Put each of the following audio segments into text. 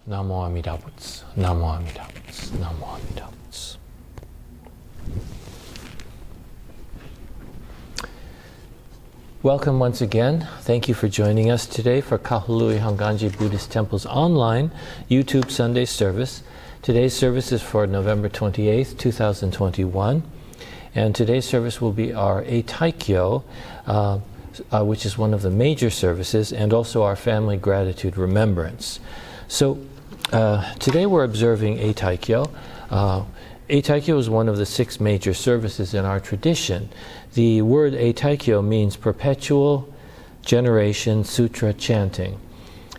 Namo Amida Butsu. Namo Amida Butsu. Namo Amida Butsu. Welcome once again. Thank you for joining us today for Kahului Hongwanji Buddhist Temple's online YouTube Sunday service. Today's service is for November 28th, 2021. And today's service will be our Eitaikyo, which is one of the major services, and also our family gratitude remembrance. So today we're observing Eitaikyo. Eitaikyo is one of the 6 major services in our tradition. The word Eitaikyo means perpetual generation sutra chanting.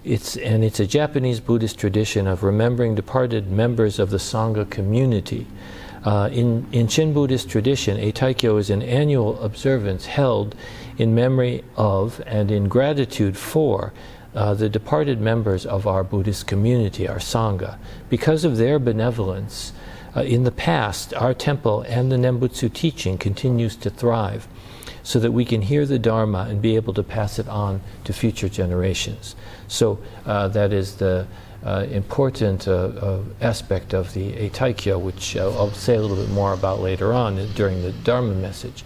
It's a Japanese Buddhist tradition of remembering departed members of the Sangha community. In Shin Buddhist tradition, Eitaikyo is an annual observance held in memory of and in gratitude for the departed members of our Buddhist community, our Sangha. Because of their benevolence, in the past, our temple and the Nembutsu teaching continues to thrive so that we can hear the Dharma and be able to pass it on to future generations. So that is the important aspect of the Eitaikyo, which I'll say a little bit more about later on during the Dharma message.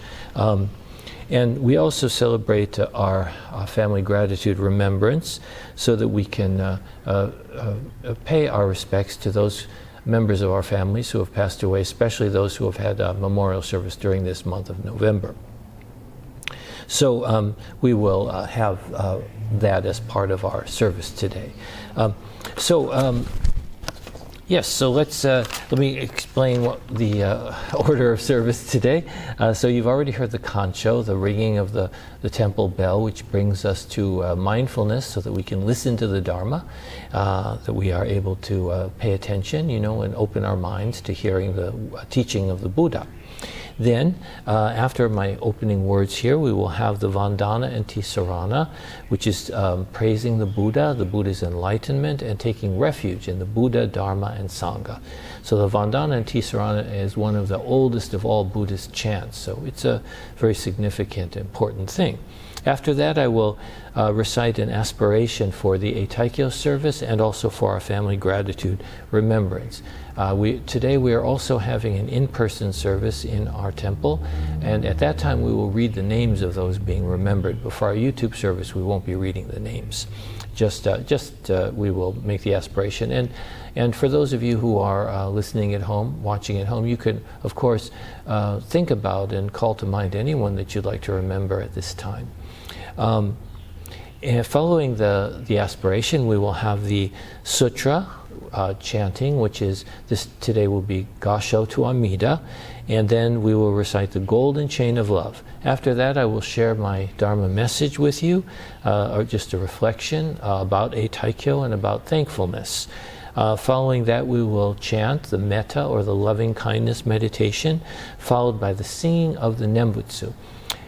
And we also celebrate our family gratitude remembrance so that we can pay our respects to those members of our families who have passed away, especially those who have had a memorial service during this month of November. So we will have that as part of our service today. Yes, so let me explain what the order of service today. So you've already heard the Kansho, the ringing of the temple bell, which brings us to mindfulness so that we can listen to the Dharma, that we are able to pay attention, and open our minds to hearing the teaching of the Buddha. Then, after my opening words here, we will have the Vandana and Tisarana, which is praising the Buddha's enlightenment, and taking refuge in the Buddha, Dharma, and Sangha. So the Vandana and Tisarana is one of the oldest of all Buddhist chants, so it's a very significant, important thing. After that, I will recite an aspiration for the Eitaikyo service and also for our family gratitude remembrance. Today we are also having an in-person service in our temple, and at that time we will read the names of those being remembered. But for our YouTube service, we won't be reading the names. We will make the aspiration. And for those of you who are listening at home, watching at home, you can, of course, think about and call to mind anyone that you'd like to remember at this time. And following the aspiration, we will have the Sutra chanting, which is today will be Gassho to Amida, and then we will recite the Golden Chain of Love. After that, I will share my Dharma message with you, or just a reflection about Eitaikyo and about thankfulness. Following that, we will chant the Metta, or the loving kindness meditation, followed by the singing of the Nembutsu.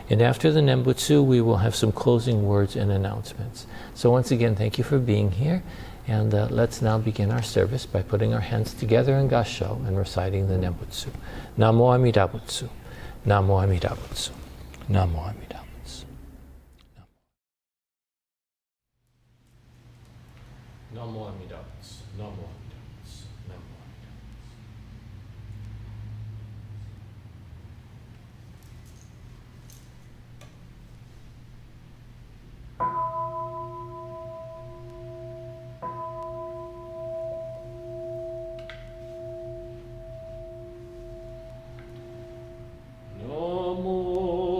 And after the Nembutsu, we will have some closing words and announcements. So once again, thank you for being here. And let's now begin our service by putting our hands together in Gassho and reciting the Nembutsu. Namo Amida Butsu. Namo Amida Butsu. Namo Amida Butsu. Namo Amida Butsu. Namo Amida Butsu. Namo Amida Namo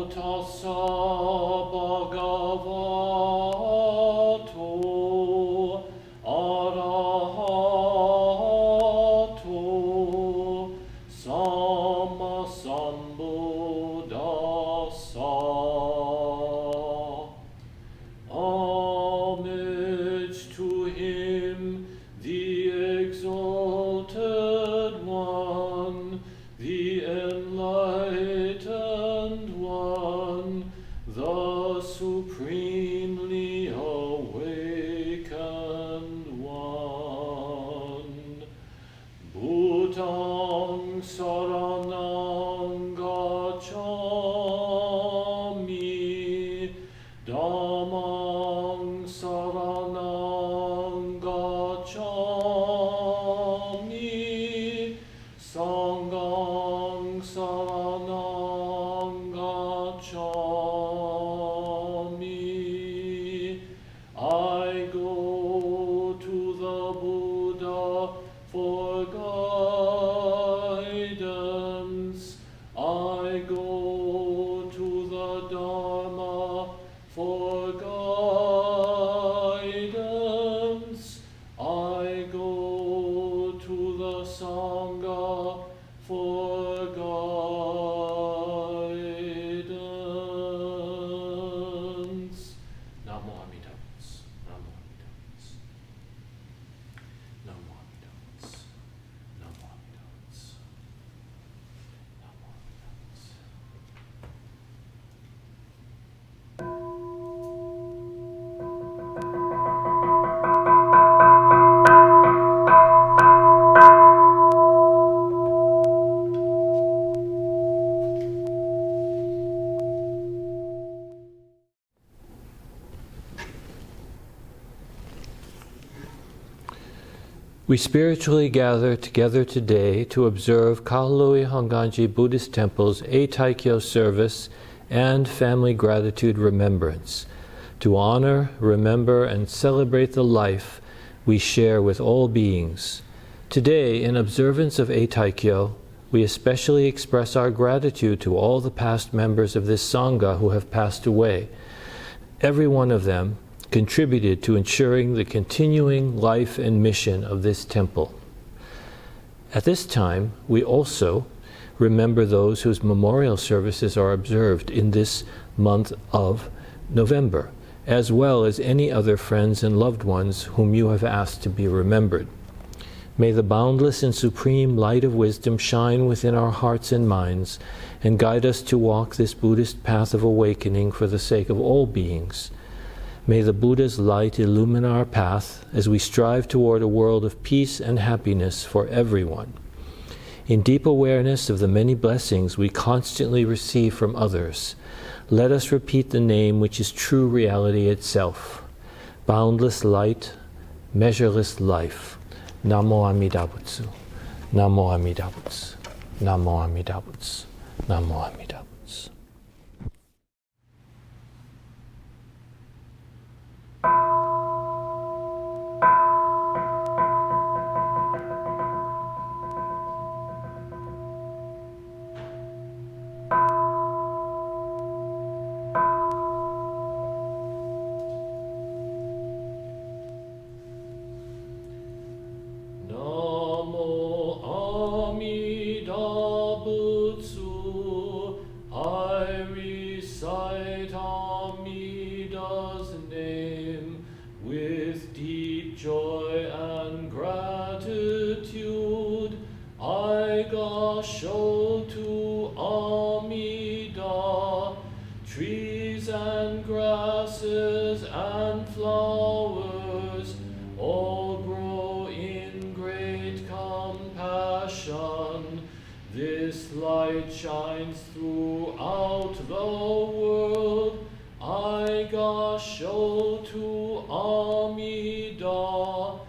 tassa bhagavato arahato sammasambuddhassa. Homage to him, the exalted one, the enlightened one, the supremely awakened one. Bhutang saranang gacchami, Dhammang saranang gacchami. We spiritually gather together today to observe Kahului Hongwanji Buddhist Temple's Eitaikyo service and family gratitude remembrance, to honor, remember, and celebrate the life we share with all beings. Today, in observance of Eitaikyo, we especially express our gratitude to all the past members of this Sangha who have passed away. Every one of them contributed to ensuring the continuing life and mission of this temple. At this time, we also remember those whose memorial services are observed in this month of November, as well as any other friends and loved ones whom you have asked to be remembered. May the boundless and supreme light of wisdom shine within our hearts and minds and guide us to walk this Buddhist path of awakening for the sake of all beings. May the Buddha's light illumine our path as we strive toward a world of peace and happiness for everyone. In deep awareness of the many blessings we constantly receive from others, let us repeat the name which is true reality itself: boundless light, measureless life. Namo Amida Butsu, Namo Amida Butsu, Namo Amida Butsu, Namo Amida Butsu. Gassho to Amida, trees and grasses and flowers all grow in great compassion. This light shines throughout the world. I Gassho to Amida,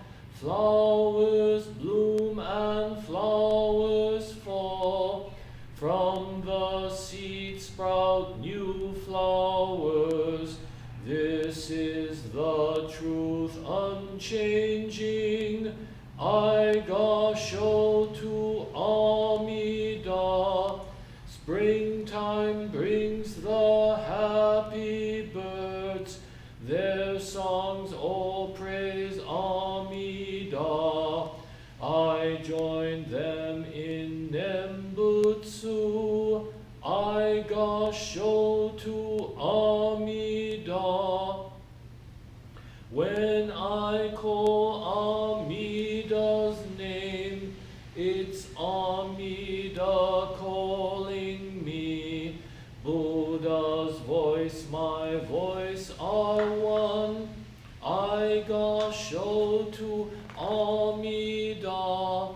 flowers bloom and flowers fall. From the seed sprout new flowers. This is the truth unchanging. I Gassho to Amida. Springtime brings the happy birds. Their songs all praise Amida. I join them in Nembutsu. I Gassho to Amida. When I call Amida's name, it's Amida calling me. Buddha's voice, my voice are one. I Gassho to Amida.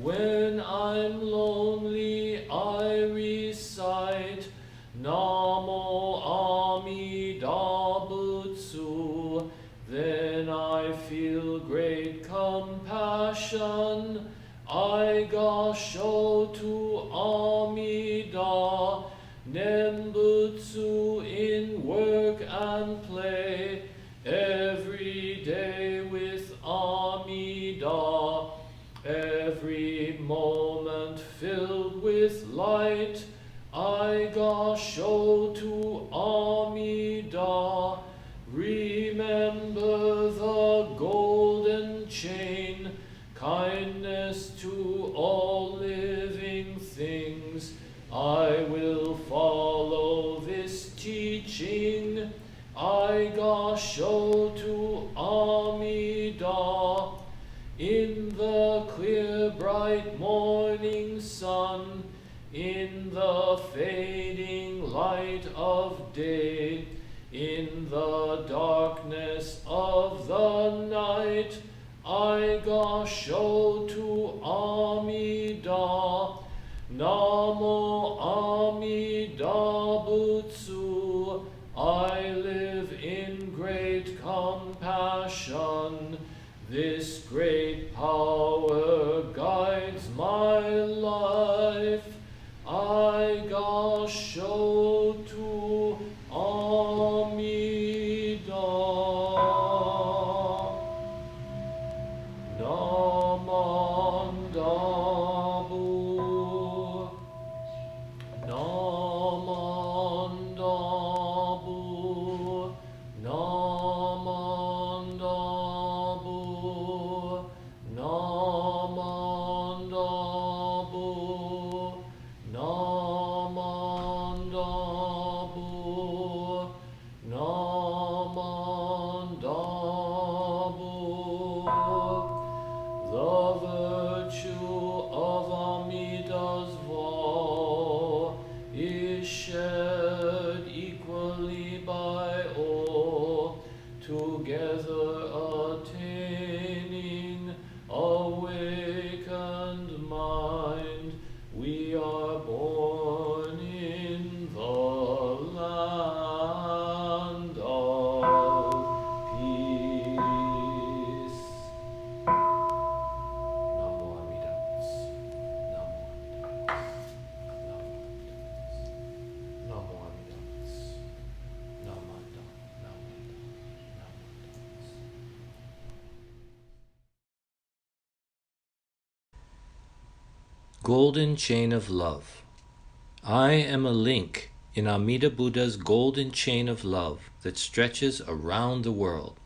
When I'm lonely, I recite Namo Amida Butsu. Then I feel great compassion. I Gassho to Amida. Nembutsu in work and play, every day with Amida, every moment filled with light. I Gassho to Amida. Remember the golden chain, kindness to all living things. I will follow this teaching. I Gassho to Amida. In the clear bright morning sun, in the fading light of day, in the darkness of the night, I Gassho to Amida. Namo Amida Butsu. I live in great compassion. This great power by all, together attaining awakened mind, we are born in the land of peace. Namo Amida Butsu. Namo Amida Butsu. Namo Amida Butsu. Golden Chain of Love. I am a link in Amida Buddha's golden chain of love that stretches around the world.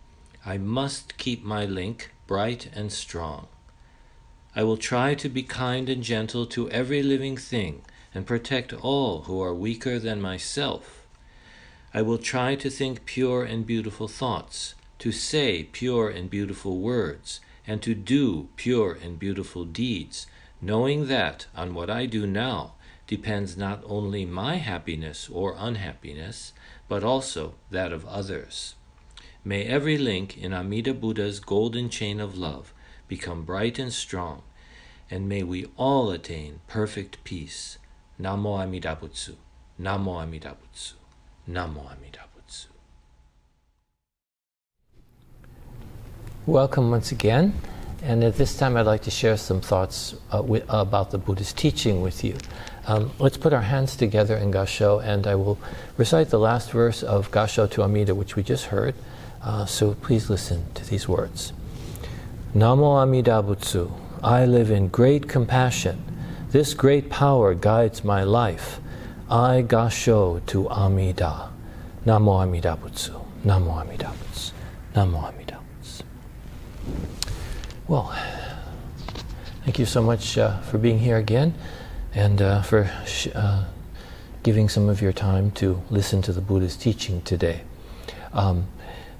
I must keep my link bright and strong. I will try to be kind and gentle to every living thing and protect all who are weaker than myself. I will try to think pure and beautiful thoughts, to say pure and beautiful words, and to do pure and beautiful deeds, knowing that on what I do now depends not only my happiness or unhappiness, but also that of others. May every link in Amida Buddha's golden chain of love become bright and strong, and may we all attain perfect peace. Namo Amida Butsu. Namo Amida Butsu. Namo Amida Butsu. Welcome once again. And at this time, I'd like to share some thoughts about the Buddhist teaching with you. Let's put our hands together in Gassho, and I will recite the last verse of Gassho to Amida, which we just heard. So please listen to these words. Namo Amida Butsu. I live in great compassion. This great power guides my life. I Gassho to Amida. Namo Amida Butsu. Namo Amida Butsu. Namo Amida Butsu. Well, thank you so much for being here again, and for giving some of your time to listen to the Buddha's teaching today.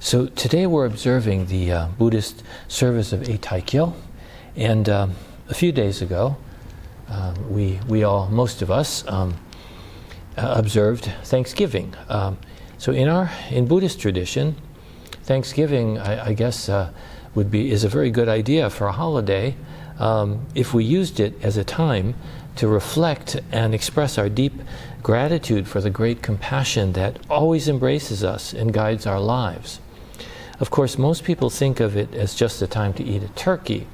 So today we're observing the Buddhist service of Eitaikyo, and a few days ago, we all, most of us, observed Thanksgiving. So in Buddhist tradition, Thanksgiving, I guess, is a very good idea for a holiday if we used it as a time to reflect and express our deep gratitude for the great compassion that always embraces us and guides our lives. Of course, most people think of it as just a time to eat a turkey,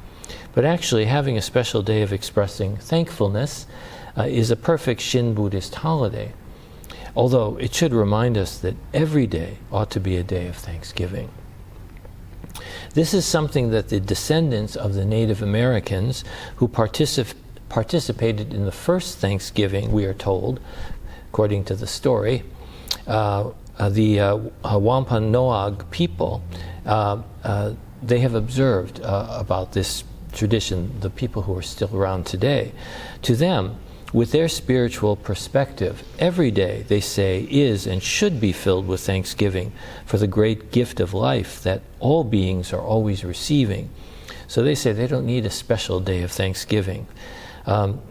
but actually having a special day of expressing thankfulness is a perfect Shin Buddhist holiday, although it should remind us that every day ought to be a day of thanksgiving. This is something that the descendants of the Native Americans who participated in the first Thanksgiving, we are told, according to the story, the Wampanoag people, they have observed about this tradition, the people who are still around today. To them, with their spiritual perspective, every day, they say, is and should be filled with thanksgiving for the great gift of life that all beings are always receiving. So they say they don't need a special day of thanksgiving. And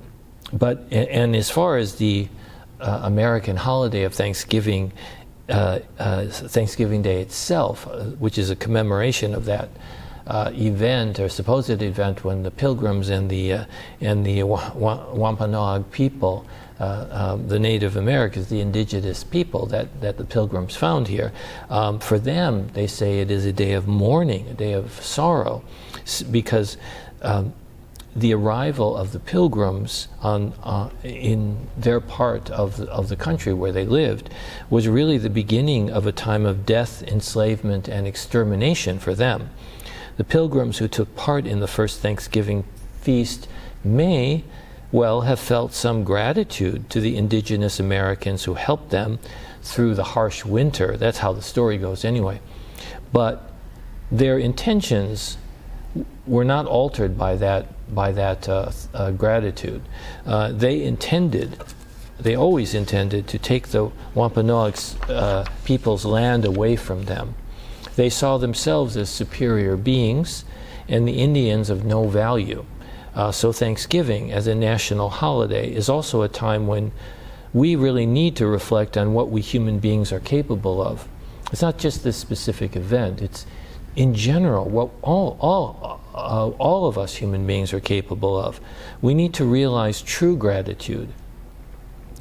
as far as the American holiday of Thanksgiving, Thanksgiving Day itself, which is a commemoration of that event or supposed event when the Pilgrims and the Wampanoag people, the Native Americans, the indigenous people that the Pilgrims found here, for them they say it is a day of mourning, a day of sorrow, because the arrival of the Pilgrims in their part of the country where they lived was really the beginning of a time of death, enslavement, and extermination for them. The Pilgrims who took part in the first Thanksgiving feast may well have felt some gratitude to the indigenous Americans who helped them through the harsh winter. That's how the story goes anyway. But their intentions were not altered by that gratitude. They always intended to take the Wampanoag people's land away from them. They saw themselves as superior beings and the Indians of no value. So Thanksgiving as a national holiday is also a time when we really need to reflect on what we human beings are capable of. It's not just this specific event, it's in general what all of us human beings are capable of. We need to realize true gratitude.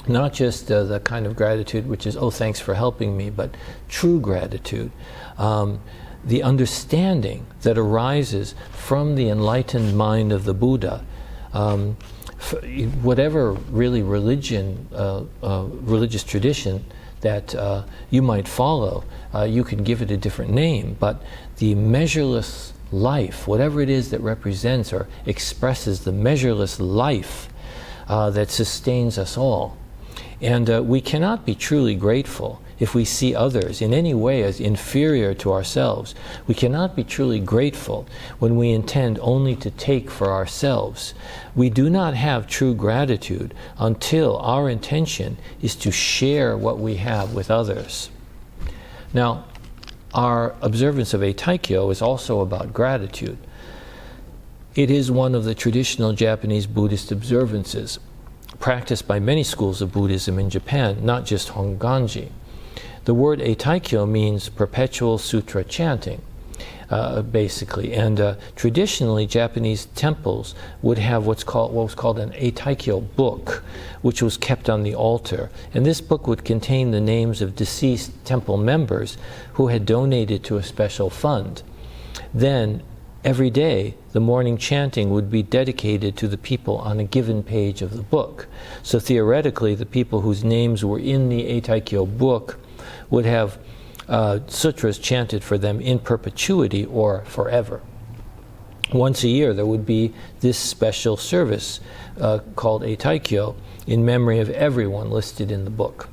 Not just the kind of gratitude which is, oh, thanks for helping me, but true gratitude. The understanding that arises from the enlightened mind of the Buddha. Whatever really religious tradition that you might follow, you can give it a different name, but the measureless life, whatever it is that represents or expresses the measureless life that sustains us all. And we cannot be truly grateful if we see others in any way as inferior to ourselves. We cannot be truly grateful when we intend only to take for ourselves. We do not have true gratitude until our intention is to share what we have with others. Now, our observance of Eitaikyo is also about gratitude. It is one of the traditional Japanese Buddhist observances, practiced by many schools of Buddhism in Japan, not just Hongwanji. The word Eitaikyo means perpetual sutra chanting, basically. And traditionally, Japanese temples would have what was called an Eitaikyo book, which was kept on the altar. And this book would contain the names of deceased temple members who had donated to a special fund. Then, every day, the morning chanting would be dedicated to the people on a given page of the book. So theoretically, the people whose names were in the Eitaikyo book would have sutras chanted for them in perpetuity or forever. Once a year, there would be this special service called Eitaikyo in memory of everyone listed in the book.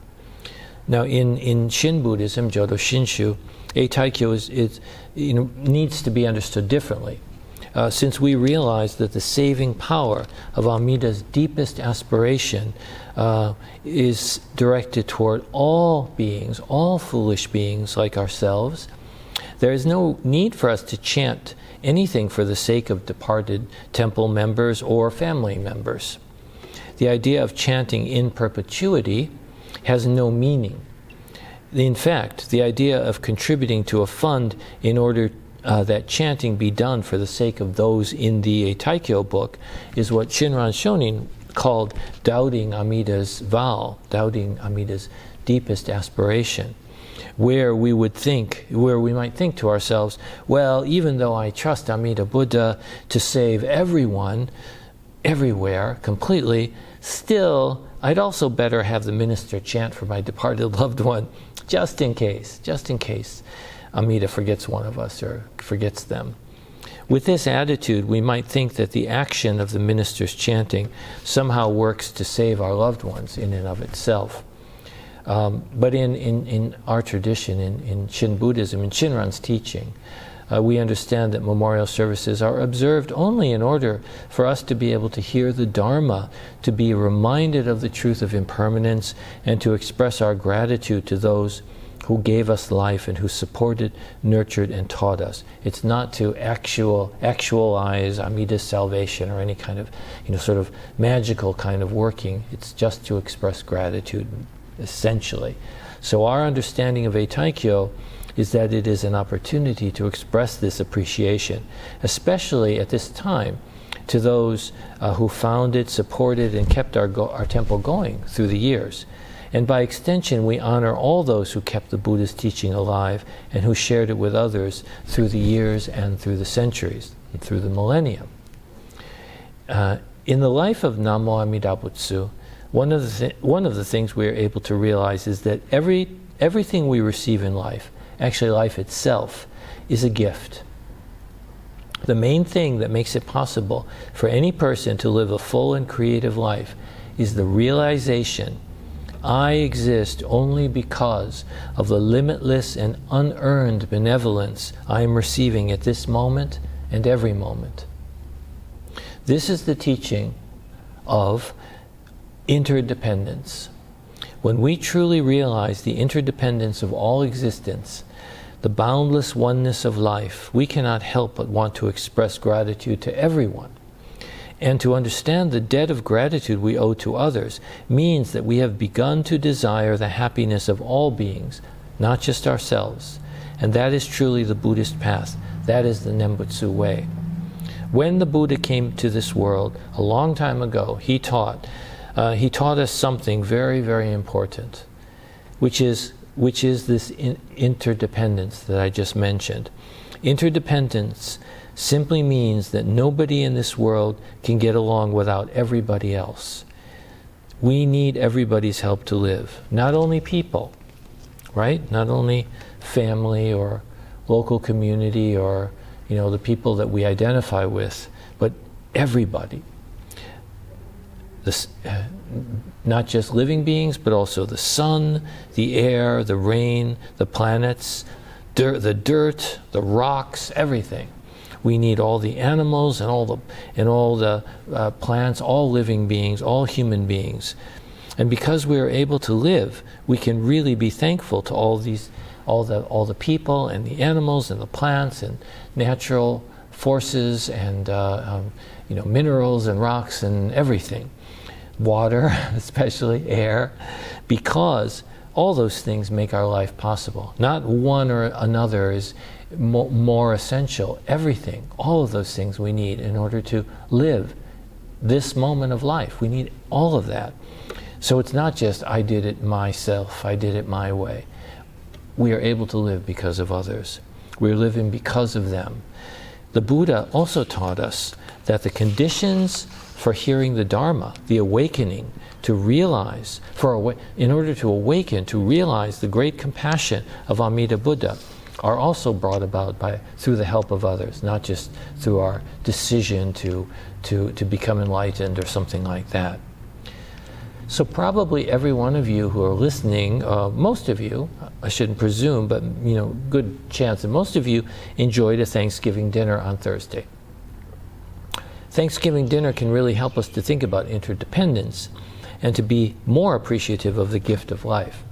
Now, in Shin Buddhism, Jodo Shinshu, Eitaikyo needs to be understood differently. Since we realize that the saving power of Amida's deepest aspiration is directed toward all beings, all foolish beings like ourselves, there is no need for us to chant anything for the sake of departed temple members or family members. The idea of chanting in perpetuity has no meaning. In fact, the idea of contributing to a fund in order that chanting be done for the sake of those in the Eitaikyo book is what Shinran Shonin called doubting Amida's vow, doubting Amida's deepest aspiration, where we might think to ourselves, well, even though I trust Amida Buddha to save everyone, everywhere, completely, still, I'd also better have the minister chant for my departed loved one, just in case Amida forgets one of us or forgets them. With this attitude, we might think that the action of the minister's chanting somehow works to save our loved ones in and of itself. But in our tradition, in Shin Buddhism, in Shinran's teaching, we understand that memorial services are observed only in order for us to be able to hear the Dharma, to be reminded of the truth of impermanence, and to express our gratitude to those who gave us life and who supported, nurtured, and taught us. It's not to actualize Amida's salvation or any kind of, sort of magical kind of working. It's just to express gratitude, essentially. So our understanding of Eitaikyo is that it is an opportunity to express this appreciation, especially at this time, to those who founded, supported, and kept our temple going through the years. And by extension, we honor all those who kept the Buddha's teaching alive and who shared it with others through the years and through the centuries and through the millennium. In the life of Namo Amida Butsu, one of the things we are able to realize is that everything we receive in life, actually life itself, is a gift. The main thing that makes it possible for any person to live a full and creative life is the realization I exist only because of the limitless and unearned benevolence I am receiving at this moment and every moment. This is the teaching of interdependence. When we truly realize the interdependence of all existence, the boundless oneness of life, we cannot help but want to express gratitude to everyone. And to understand the debt of gratitude we owe to others means that we have begun to desire the happiness of all beings, not just ourselves. And that is truly the Buddhist path. That is the Nembutsu way. When the Buddha came to this world a long time ago, he taught us something very, very important, which is this interdependence that I just mentioned. Interdependence simply means that nobody in this world can get along without everybody else. We need everybody's help to live. Not only people, right? Not only family or local community or the people that we identify with, but everybody. Not just living beings, but also the sun, the air, the rain, the planets, the dirt, the rocks, everything. We need all the animals and all the plants, all living beings, all human beings. And because we are able to live, we can really be thankful to all the people and the animals and the plants and natural forces and minerals and rocks and everything. Water, especially air, because all those things make our life possible. Not one or another is more essential. Everything, all of those things we need in order to live this moment of life. We need all of that. So it's not just I did it myself, I did it my way. We are able to live because of others. We're living because of them. The Buddha also taught us that the conditions for hearing the Dharma, the awakening, to realize, in order to awaken, to realize the great compassion of Amida Buddha, are also brought about through the help of others, not just through our decision to become enlightened or something like that. So probably every one of you who are listening, most of you, I shouldn't presume, but good chance that most of you enjoyed a Thanksgiving dinner on Thursday. Thanksgiving dinner can really help us to think about interdependence and to be more appreciative of the gift of life.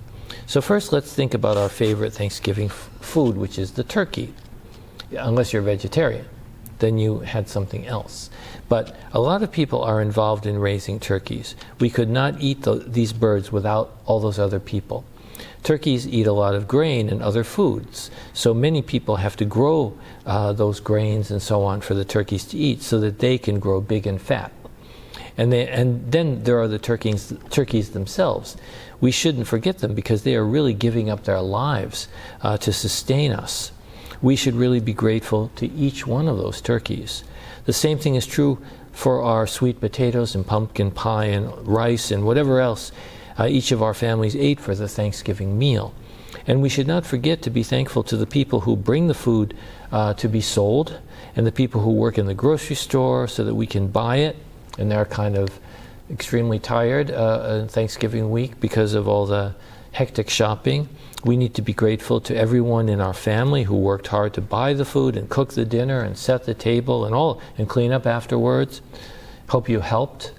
So first, let's think about our favorite Thanksgiving food, which is the turkey. Unless you're vegetarian, then you had something else. But a lot of people are involved in raising turkeys. We could not eat these birds without all those other people. Turkeys eat a lot of grain and other foods, so many people have to grow those grains and so on for the turkeys to eat so that they can grow big and fat. And then there are the turkeys themselves. We shouldn't forget them because they are really giving up their lives to sustain us. We should really be grateful to each one of those turkeys. The same thing is true for our sweet potatoes and pumpkin pie and rice and whatever else each of our families ate for the Thanksgiving meal. And we should not forget to be thankful to the people who bring the food to be sold and the people who work in the grocery store so that we can buy it. And they're kind of extremely tired in Thanksgiving week because of all the hectic shopping. We need to be grateful to everyone in our family who worked hard to buy the food and cook the dinner and set the table and clean up afterwards. Hope you helped.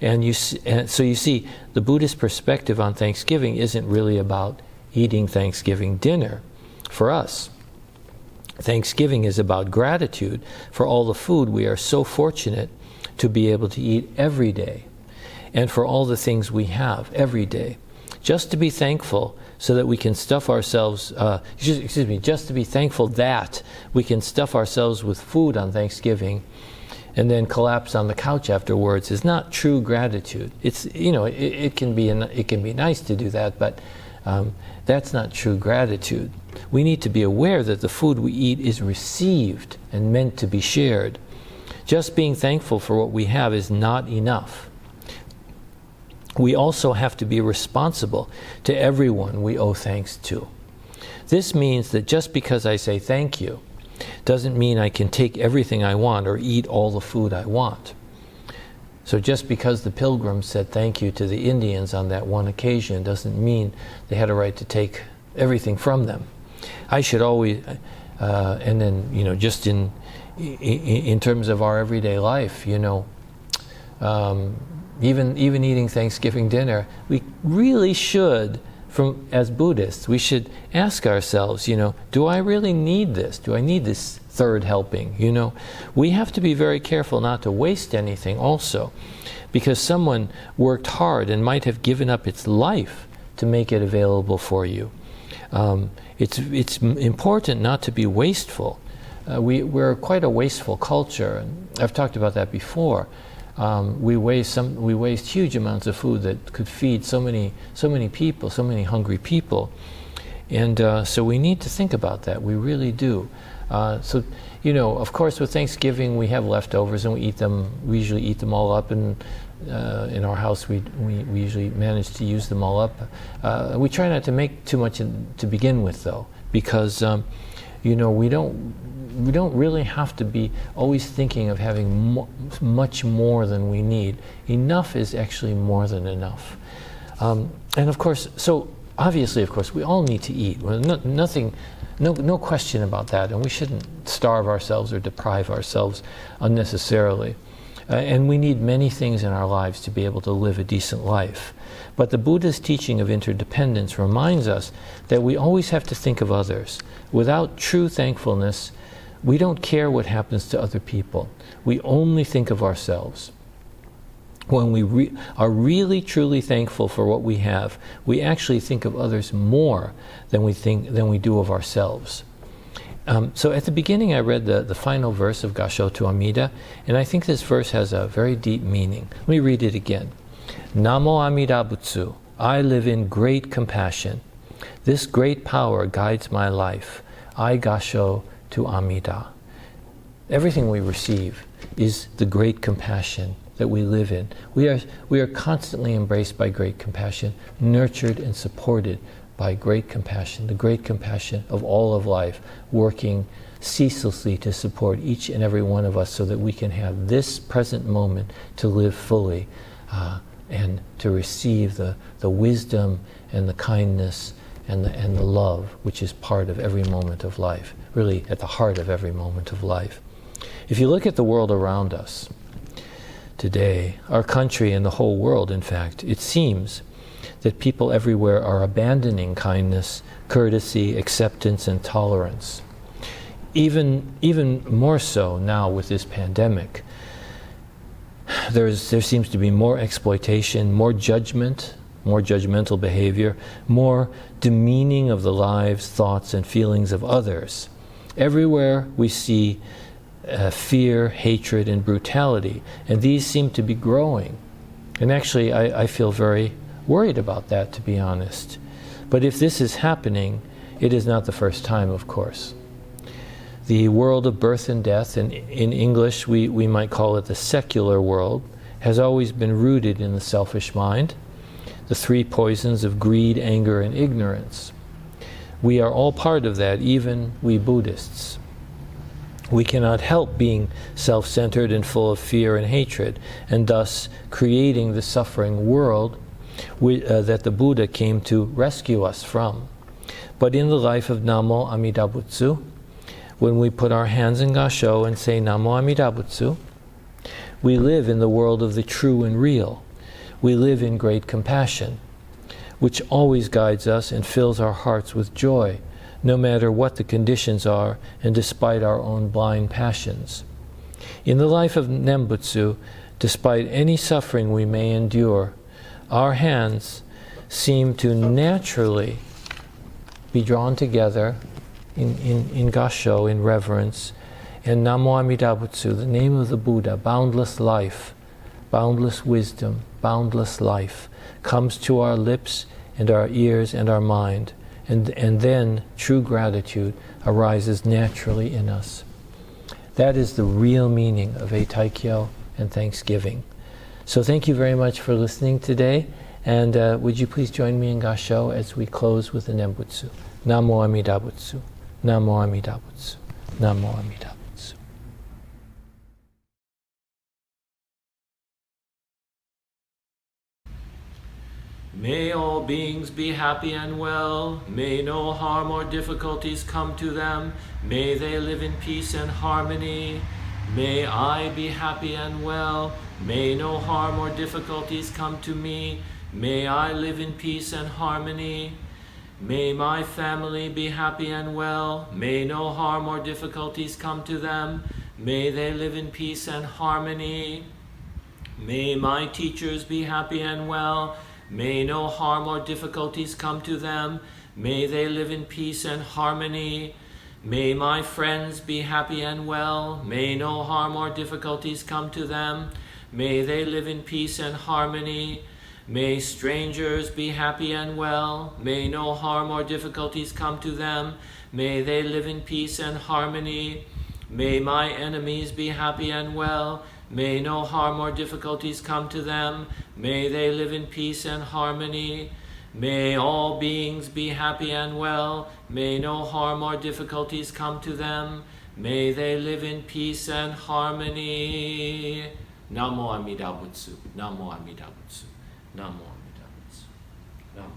And so you see, the Buddhist perspective on Thanksgiving isn't really about eating Thanksgiving dinner for us. Thanksgiving is about gratitude for all the food we are so fortunate to be able to eat every day, and for all the things we have every day. Just to be thankful so that we can stuff ourselves, just to be thankful that we can stuff ourselves with food on Thanksgiving and then collapse on the couch afterwards is not true gratitude. It's, it can be nice to do that, but that's not true gratitude. We need to be aware that the food we eat is received and meant to be shared. Just being thankful for what we have is not enough. We also have to be responsible to everyone we owe thanks to. This means that just because I say thank you doesn't mean I can take everything I want or eat all the food I want. So just because the pilgrims said thank you to the Indians on that one occasion doesn't mean they had a right to take everything from them. I should always, and then, just in terms of our everyday life, even eating Thanksgiving dinner, we really should as Buddhists, we should ask ourselves, do I really need this? Do I need this third helping? We have to be very careful not to waste anything also, because someone worked hard and might have given up its life to make it available for you. It's important not to be wasteful. We're quite a wasteful culture, and I've talked about that before. We waste huge amounts of food that could feed so many people, so many hungry people, and so we need to think about that. We really do. So, of course, with Thanksgiving we have leftovers and we eat them. We usually eat them all up, and in our house we usually manage to use them all up. We try not to make too much to begin with, though, because we don't really have to be always thinking of having much more than we need. Enough is actually more than enough. And of course, so obviously, of course, we all need to eat. No question about that. And we shouldn't starve ourselves or deprive ourselves unnecessarily. And we need many things in our lives to be able to live a decent life. But the Buddha's teaching of interdependence reminds us that we always have to think of others. Without true thankfulness, we don't care what happens to other people. We only think of ourselves. When we are really truly thankful for what we have, we actually think of others more than we do of ourselves. So at the beginning I read the final verse of Gassho to Amida, and I think this verse has a very deep meaning. Let me read it again. Namo Amida Butsu, I live in great compassion. This great power guides my life. I Gassho to Amida. Everything we receive is the great compassion that we live in. We are constantly embraced by great compassion, nurtured and supported by great compassion, the great compassion of all of life, working ceaselessly to support each and every one of us so that we can have this present moment to live fully and to receive the wisdom and the kindness and the love which is part of every moment of life, really at the heart of every moment of life. If you look at the world around us today, our country and the whole world, in fact, it seems that people everywhere are abandoning kindness, courtesy, acceptance, and tolerance. Even more so now with this pandemic. There seems to be more exploitation, more judgment, more judgmental behavior, more demeaning of the lives, thoughts, and feelings of others. Everywhere we see fear, hatred, and brutality, and these seem to be growing. And actually, I feel very worried about that, to be honest. But if this is happening, it is not the first time, of course. The world of birth and death, and in English we might call it the secular world, has always been rooted in the selfish mind, the three poisons of greed, anger, and ignorance. We are all part of that, even we Buddhists. We cannot help being self-centered and full of fear and hatred, and thus creating the suffering world that the Buddha came to rescue us from. But in the life of Namo Amida Butsu, when we put our hands in Gassho and say Namo Amida Butsu, we live in the world of the true and real. We live in great compassion, which always guides us and fills our hearts with joy, no matter what the conditions are and despite our own blind passions. In the life of Nembutsu, despite any suffering we may endure, our hands seem to naturally be drawn together in Gassho, in reverence, and Namo Amida Butsu, the name of the Buddha, boundless life, boundless wisdom, boundless life, comes to our lips and our ears and our mind, and then true gratitude arises naturally in us. That is the real meaning of Eitaikyo and Thanksgiving. So thank you very much for listening today, and would you please join me in Gassho as we close with the Nembutsu. Namo Amida Butsu, Namo Amida Butsu, Namo Amida Butsu. May all beings be happy and well. May no harm or difficulties come to them. May they live in peace and harmony. May I be happy and well. May no harm or difficulties come to me. May I live in peace and harmony. May my family be happy and well. May no harm or difficulties come to them. May they live in peace and harmony. May my teachers be happy and well. May no harm or difficulties come to them. May they live in peace and harmony. May my friends be happy and well. May no harm or difficulties come to them. May they live in peace and harmony. May strangers be happy and well. May no harm or difficulties come to them. May they live in peace and harmony. May my enemies be happy and well. May no harm or difficulties come to them. May they live in peace and harmony. May all beings be happy and well. May no harm or difficulties come to them. May they live in peace and harmony. Namo Amida Butsu. Namo Amida Butsu. Namo Amida Butsu. Namo.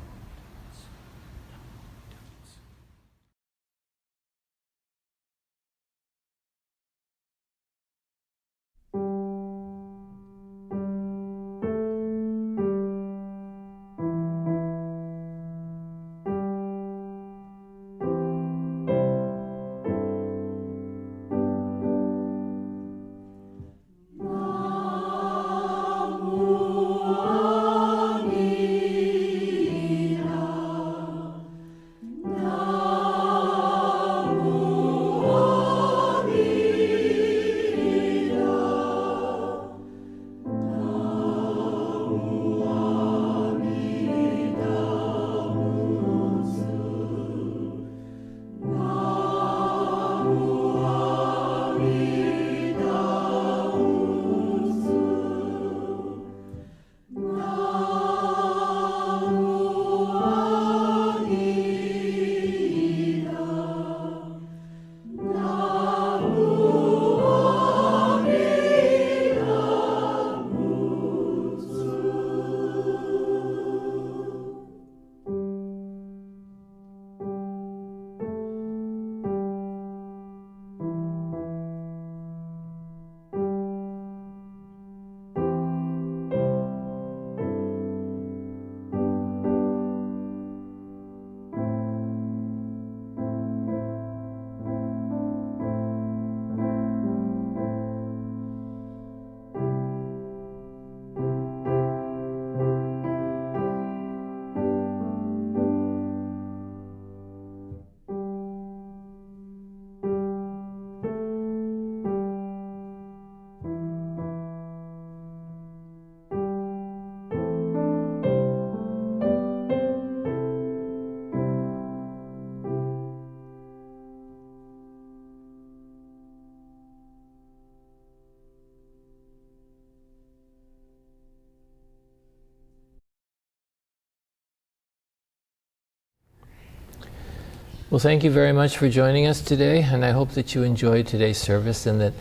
Well, thank you very much for joining us today, and I hope that you enjoyed today's service and that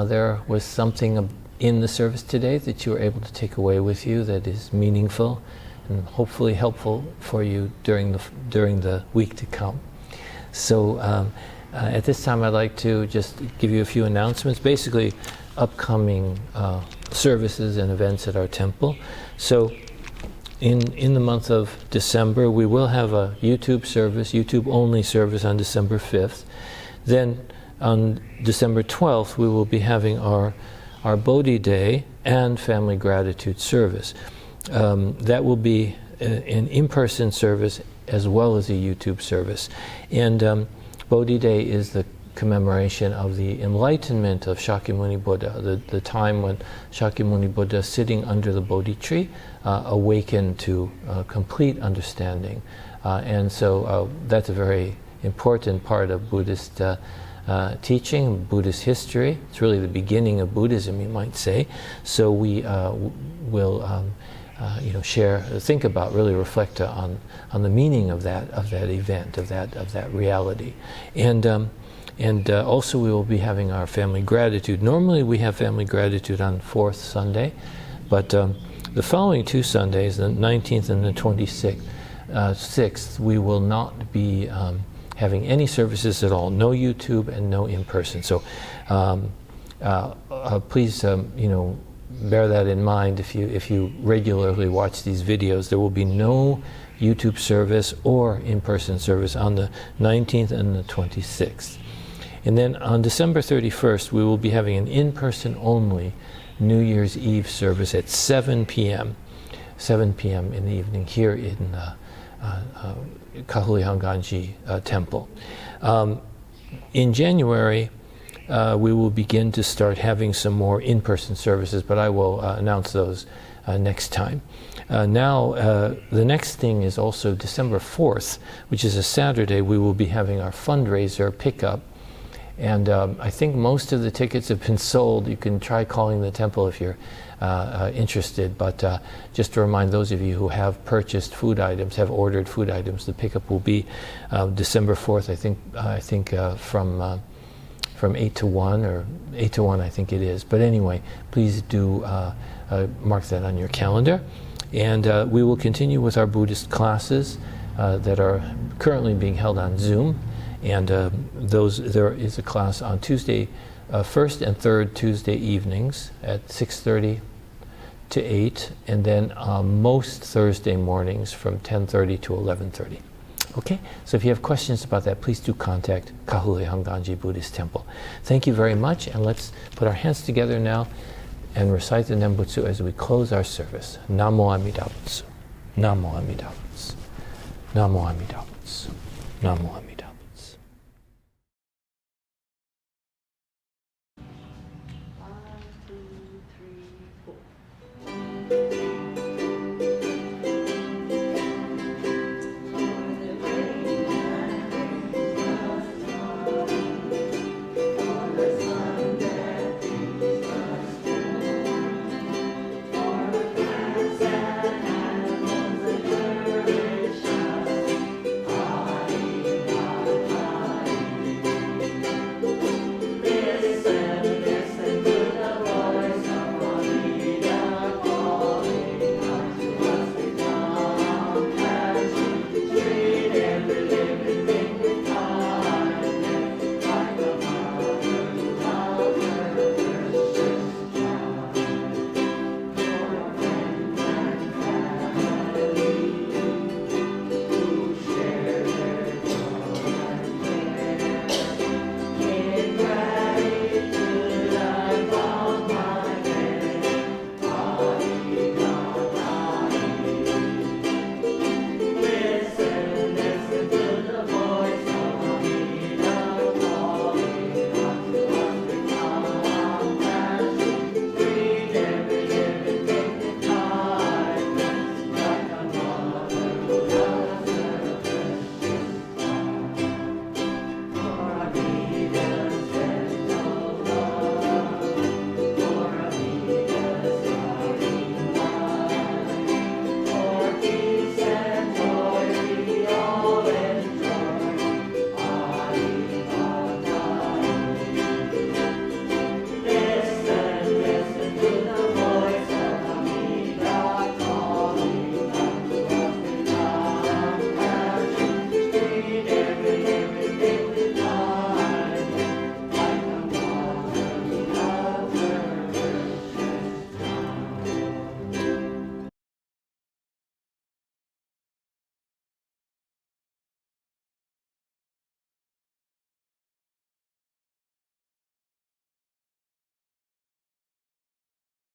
there was something in the service today that you were able to take away with you that is meaningful and hopefully helpful for you during the week to come. So at this time I'd like to just give you a few announcements, basically upcoming services and events at our temple. So in the month of December, we will have a YouTube service, YouTube-only service on December 5th. Then on December 12th, we will be having our Bodhi Day and Family Gratitude service. That will be an in-person service as well as a YouTube service. And Bodhi Day is the commemoration of the enlightenment of Shakyamuni Buddha, the time when Shakyamuni Buddha, sitting under the Bodhi tree, awakened to complete understanding. And so that's a very important part of Buddhist teaching, Buddhist history. It's really the beginning of Buddhism, you might say. So we will think about, really reflect on the meaning of that event, of that reality. And also we will be having our Family Gratitude. Normally we have Family Gratitude on 4th Sunday, but the following two Sundays, the 19th and the 26th, we will not be having any services at all, no YouTube and no in-person. So please, bear that in mind if you regularly watch these videos. There will be no YouTube service or in-person service on the 19th and the 26th. And then on December 31st, we will be having an in-person only New Year's Eve service at 7 p.m. 7 p.m. in the evening here in Kahului Hongwanji Temple. In January, we will begin to start having some more in-person services, but I will announce those next time. Now, the next thing is also December 4th, which is a Saturday. We will be having our fundraiser pickup. And I think most of the tickets have been sold. You can try calling the temple if you're interested. But just to remind those of you who have purchased food items, have ordered food items, the pickup will be December 4th, I think from 8 to 1, or 8 to 1 I think it is. But anyway, please do mark that on your calendar. And we will continue with our Buddhist classes that are currently being held on Zoom. And there is a class on Tuesday, first and third Tuesday evenings at 6:30 to 8, and then most Thursday mornings from 10:30 to 11:30. Okay, so if you have questions about that, please do contact Kahului Hongwanji Buddhist Temple. Thank you very much, and let's put our hands together now and recite the Nembutsu as we close our service. Namo Amida Butsu. Namo Amida Butsu. Namo Amida Butsu. Namo Amida Butsu.